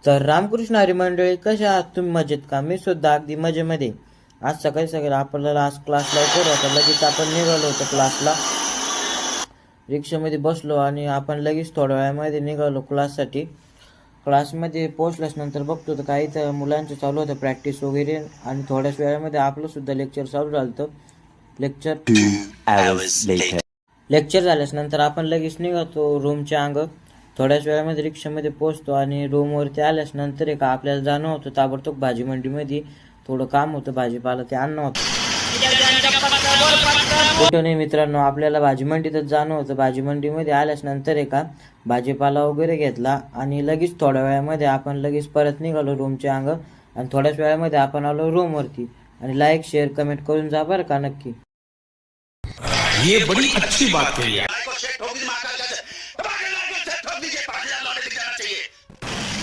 तर रामकृष्ण हरी मंडळी, कशा आहात तुम्ही? मजेत का? मी सुद्धा अगदी मजेमध्ये. आज सकाळी सकाळी आपल्याला आज क्लास लवकर होता, लगेच आपण निघालो होतो क्लासला. रिक्षामध्ये बसलो आणि आपण लगेच थोड्या वेळामध्ये निघालो क्लाससाठी. क्लासमध्ये पोहोचल्यानंतर बघतो तर काही तर मुलांचं चालू होतं प्रॅक्टिस वगैरे, आणि थोड्याच वेळामध्ये आपलं सुद्धा लेक्चर चालू झालं होतं. लेक्चर झाल्यानंतर आपण लगेच निघतो रूमच्या अंग. थोड्याच वेळामध्ये रिक्षामध्ये पोहोचतो आणि रूमवरती आल्यानंतर एक आपल्याला जाणं होतं ताबडतोब भाजी मंडीमध्ये. थोडं काम होतं, भाजीपाला ते आणणं होतं. कुठं नाही मित्रांनो, आपल्याला भाजी मंडीतच जाणं होतं. भाजी मंडीमध्ये आल्यानंतर एका भाजीपाला वगैरे घेतला आणि लगेच थोड्या वेळामध्ये आपण लगेच परत निघालो रूमच्या अंग. आणि थोड्याच वेळामध्ये आपण आलो रूमवरती. आणि लाईक शेअर कमेंट करून जा बरं का नक्की. ये बड़ी अच्छी बात कही।